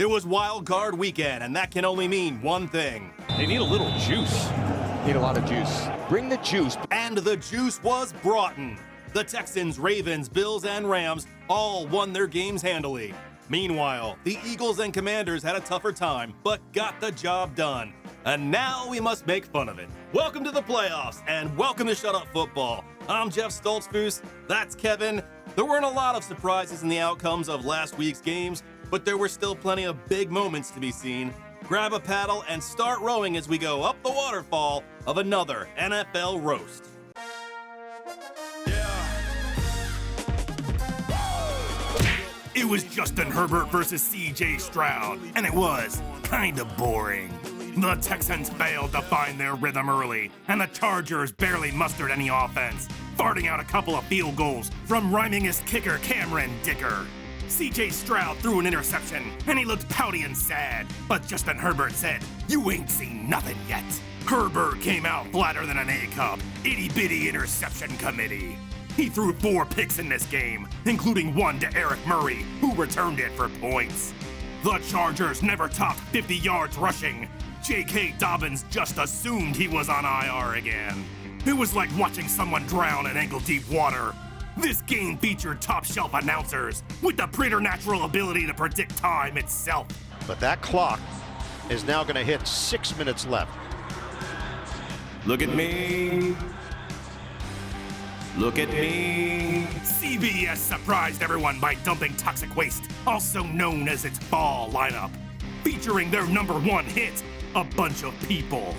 It was wild card weekend, and that can only mean one thing. They need a little juice. Need a lot of juice. Bring the juice. And the juice was brought in. The Texans, Ravens, Bills, and Rams all won their games handily. Meanwhile, the Eagles and Commanders had a tougher time, but got the job done. And now we must make fun of it. Welcome to the playoffs, and welcome to Shut Up Football. I'm Jeff Stoltzfus. That's Kevin. There weren't a lot of surprises in the outcomes of last week's games, but there were still plenty of big moments to be seen. Grab a paddle and start rowing as we go up the waterfall of another NFL roast. It was Justin Herbert versus CJ Stroud, and it was kind of boring. The Texans failed to find their rhythm early, and the Chargers barely mustered any offense, farting out a couple of field goals from rhymingest kicker Cameron Dicker. CJ Stroud threw an interception, and he looked pouty and sad, but Justin Herbert said, "You ain't seen nothing yet." Herbert came out flatter than an A-cup, itty-bitty interception committee. He threw 4 picks in this game, including one to Eric Murray, who returned it for points. The Chargers never topped 50 yards rushing. J.K. Dobbins just assumed he was on IR again. It was like watching someone drown in ankle-deep water. This game featured top-shelf announcers with the preternatural ability to predict time itself. But that clock is now going to hit 6 minutes left. Look at me. Look at me. CBS surprised everyone by dumping Toxic Waste, also known as its fall lineup, featuring their #1 hit, A Bunch of People.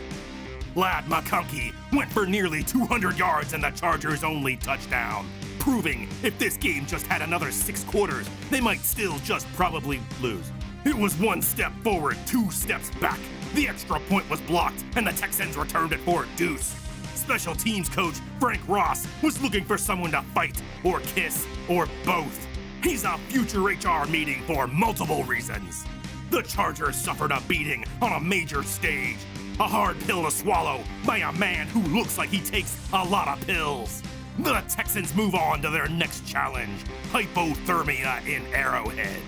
Ladd McConkey went for nearly 200 yards and the Chargers' only touchdown, proving if this game just had another 6 quarters, they might still just probably lose. It was 1 step forward, 2 steps back. The extra point was blocked, and the Texans returned it for a deuce. Special teams coach Frank Ross was looking for someone to fight, or kiss, or both. He's a future HR meeting for multiple reasons. The Chargers suffered a beating on a major stage, a hard pill to swallow by a man who looks like he takes a lot of pills. The Texans move on to their next challenge, hypothermia in Arrowhead.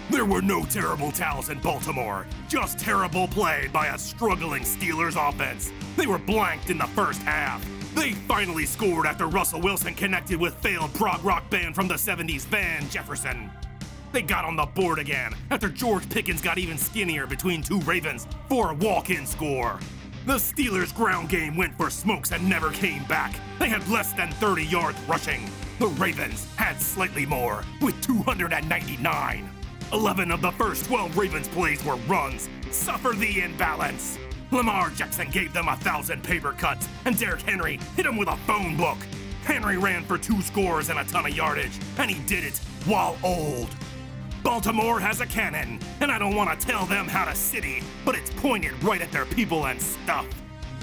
There were no terrible towels in Baltimore, just terrible play by a struggling Steelers offense. They were blanked in the first half. They finally scored after Russell Wilson connected with failed prog rock band from the 70s Van Jefferson. They got on the board again after George Pickens got even skinnier between 2 Ravens for a walk-in score. The Steelers' ground game went for smokes and never came back. They had less than 30 yards rushing. The Ravens had slightly more, with 299. 11 of the first 12 Ravens plays were runs. Suffer the imbalance. Lamar Jackson gave them 1,000 paper cuts, and Derrick Henry hit him with a phone book. Henry ran for 2 scores and a ton of yardage, and he did it while old. Baltimore has a cannon, and I don't want to tell them how to city, but it's pointed right at their people and stuff.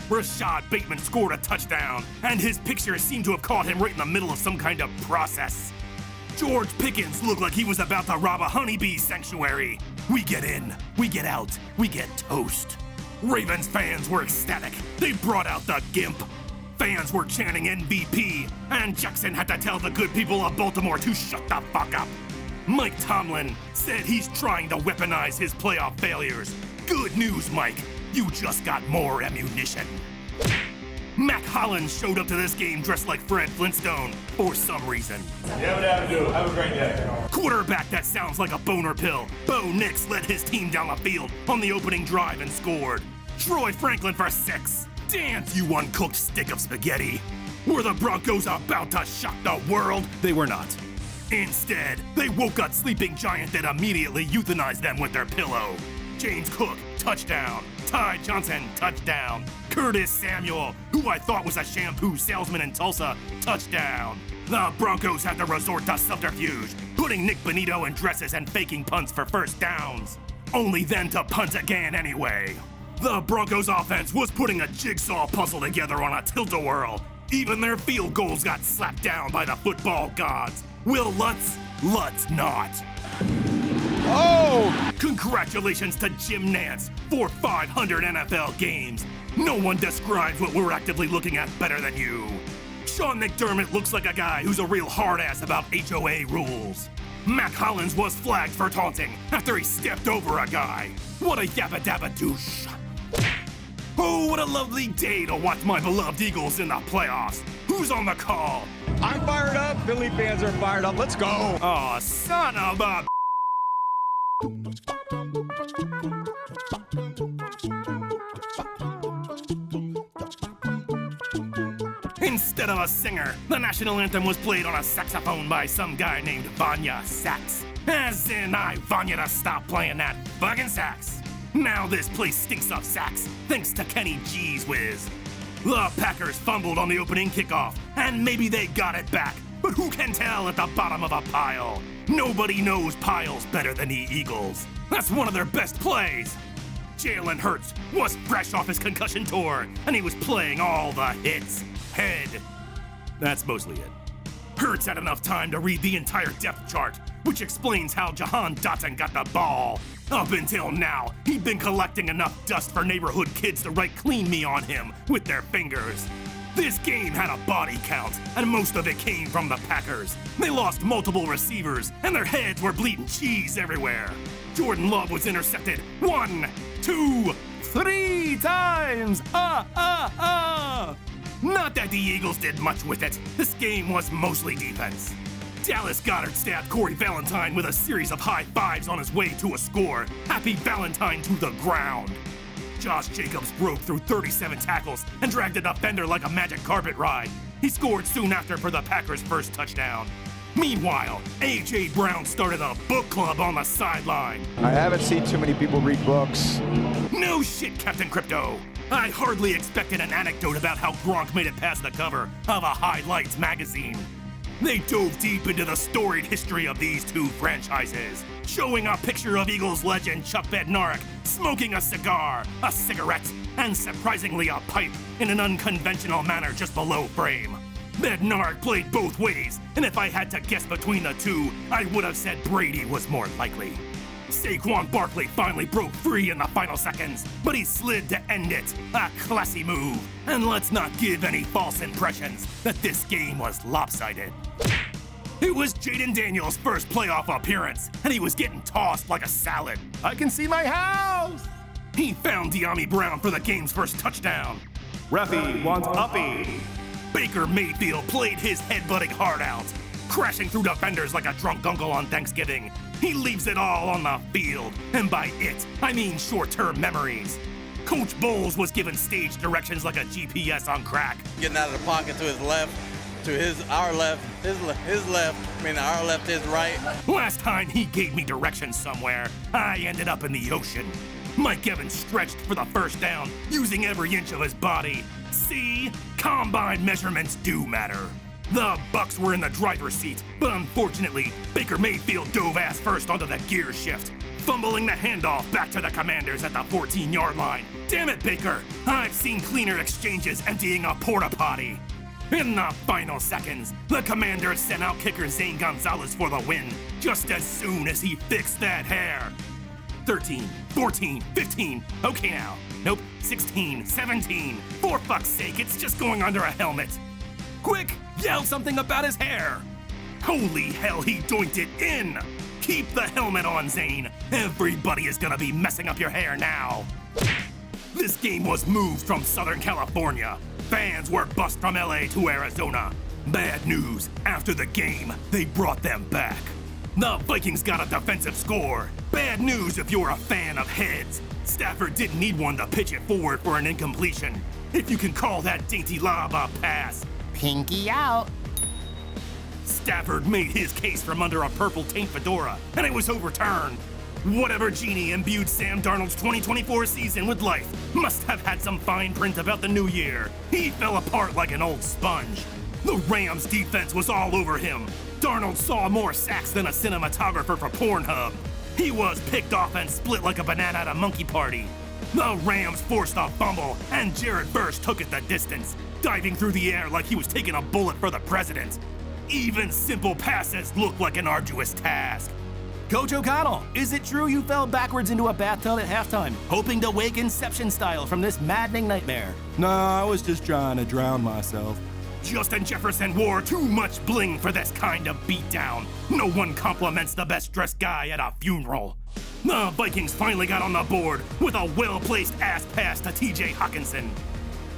Rashad Bateman scored a touchdown, and his picture seemed to have caught him right in the middle of some kind of process. George Pickens looked like he was about to rob a honeybee sanctuary. We get in, we get out, we get toast. Ravens fans were ecstatic. They brought out the gimp. Fans were chanting MVP, and Jackson had to tell the good people of Baltimore to shut the fuck up. Mike Tomlin said he's trying to weaponize his playoff failures. Good news, Mike. You just got more ammunition. Mac Hollins showed up to this game dressed like Fred Flintstone for some reason. Yeah, whatever do. Have a great day. Quarterback that sounds like a boner pill. Bo Nix led his team down the field on the opening drive and scored. Troy Franklin for 6. Dance, you uncooked stick of spaghetti. Were the Broncos about to shock the world? They were not. Instead, they woke a sleeping giant that immediately euthanized them with their pillow. James Cook, touchdown. Ty Johnson, touchdown. Curtis Samuel, who I thought was a shampoo salesman in Tulsa, touchdown. The Broncos had to resort to subterfuge, putting Nick Bonito in dresses and faking punts for first downs. Only then to punt again anyway. The Broncos offense was putting a jigsaw puzzle together on a tilt-a-whirl. Even their field goals got slapped down by the football gods. Will Lutz? Lutz not. Oh! Congratulations to Jim Nantz for 500 NFL games. No one describes what we're actively looking at better than you. Sean McDermott looks like a guy who's a real hard ass about HOA rules. Mac Hollins was flagged for taunting after he stepped over a guy. What a yabba dabba douche. Oh, what a lovely day to watch my beloved Eagles in the playoffs. Who's on the call? I'm fired up. Philly fans are fired up. Let's go. Aw, son of a... Instead of a singer, the national anthem was played on a saxophone by some guy named Vanya Sax. As in, I Vanya to stop playing that fucking sax. Now this place stinks of sax, thanks to Kenny G's whiz. The Packers fumbled on the opening kickoff, and maybe they got it back, but who can tell at the bottom of a pile? Nobody knows piles better than the Eagles. That's one of their best plays. Jalen Hurts was fresh off his concussion tour, and he was playing all the hits. Head. That's mostly it. Hurts had enough time to read the entire depth chart, which explains how Jahan Dotson got the ball. Up until now, he'd been collecting enough dust for neighborhood kids to write clean me on him with their fingers. This game had a body count, and most of it came from the Packers. They lost multiple receivers, and their heads were bleeding cheese everywhere. Jordan Love was intercepted 1, 2, 3 times. Not that the Eagles did much with it. This game was mostly defense. Dallas Goedert stabbed Corey Valentine with a series of high fives on his way to a score. Happy Valentine to the ground. Josh Jacobs broke through 37 tackles and dragged a defender like a magic carpet ride. He scored soon after for the Packers' first touchdown. Meanwhile, A.J. Brown started a book club on the sideline. I haven't seen too many people read books. No shit, Captain Crypto. I hardly expected an anecdote about how Gronk made it past the cover of a Highlights magazine. They dove deep into the storied history of these two franchises, showing a picture of Eagles legend Chuck Bednarik smoking a cigar, a cigarette, and surprisingly a pipe in an unconventional manner just below frame. Bednarik played both ways, and if I had to guess between the two, I would have said Brady was more likely. Saquon Barkley finally broke free in the final seconds, but he slid to end it. A classy move. And let's not give any false impressions that this game was lopsided. It was Jayden Daniels' first playoff appearance, and he was getting tossed like a salad. I can see my house! He found De'Ami Brown for the game's first touchdown. Reffy wants uppy. Baker Mayfield played his head-butting heart out, crashing through defenders like a drunk uncle on Thanksgiving. He leaves it all on the field, and by it, I mean short-term memories. Coach Bowles was given stage directions like a GPS on crack. Getting out of the pocket to his left, to our left, his left, our left, his right. Last time he gave me directions somewhere, I ended up in the ocean. Mike Evans stretched for the first down, using every inch of his body. See? Combine measurements do matter. The Bucs were in the driver's seat, but unfortunately, Baker Mayfield dove ass first onto the gear shift, fumbling the handoff back to the Commanders at the 14-yard line. Damn it, Baker! I've seen cleaner exchanges emptying a porta potty. In the final seconds, the Commanders sent out kicker Zane Gonzalez for the win, just as soon as he fixed that hair. 13, 14, 15, okay now. Nope, 16, 17. For fuck's sake, it's just going under a helmet. Quick, yell something about his hair. Holy hell, he doinked it in. Keep the helmet on, Zane. Everybody is gonna be messing up your hair now. This game was moved from Southern California. Fans were bussed from LA to Arizona. Bad news, after the game, they brought them back. The Vikings got a defensive score. Bad news if you're a fan of heads. Stafford didn't need one to pitch it forward for an incompletion. If you can call that dainty lob a pass. Pinky out. Stafford made his case from under a purple taint fedora, and it was overturned. Whatever genie imbued Sam Darnold's 2024 season with life must have had some fine print about the new year. He fell apart like an old sponge. The Rams' defense was all over him. Darnold saw more sacks than a cinematographer for Pornhub. He was picked off and split like a banana at a monkey party. The Rams forced a fumble, and Jared Verse took it the distance, diving through the air like he was taking a bullet for the president. Even simple passes looked like an arduous task. Coach O'Connell, is it true you fell backwards into a bathtub at halftime, hoping to wake Inception style from this maddening nightmare? No, I was just trying to drown myself. Justin Jefferson wore too much bling for this kind of beatdown. No one compliments the best-dressed guy at a funeral. The Vikings finally got on the board with a well-placed ass pass to TJ Hawkinson.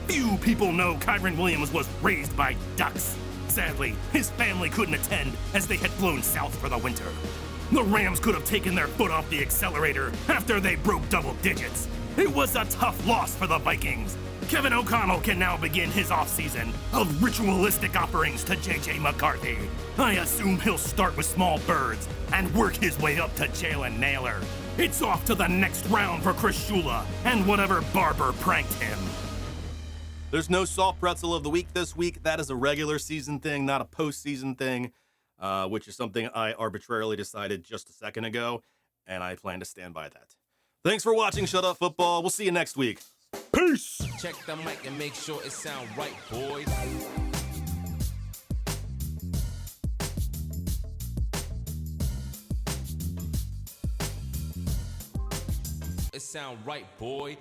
Few people know Kyren Williams was raised by ducks. Sadly, his family couldn't attend as they had flown south for the winter. The Rams could have taken their foot off the accelerator after they broke double digits. It was a tough loss for the Vikings. Kevin O'Connell can now begin his offseason of ritualistic offerings to J.J. McCarthy. I assume he'll start with small birds and work his way up to Jalen Nailor. It's off to the next round for Chris Shula and whatever barber pranked him. There's no soft pretzel of the week this week. That is a regular season thing, not a postseason thing, which is something I arbitrarily decided just a second ago, and I plan to stand by that. Thanks for watching Shut Up Football. We'll see you next week. Peace! Check the mic and make sure it sound right, boys. It sound right, boy.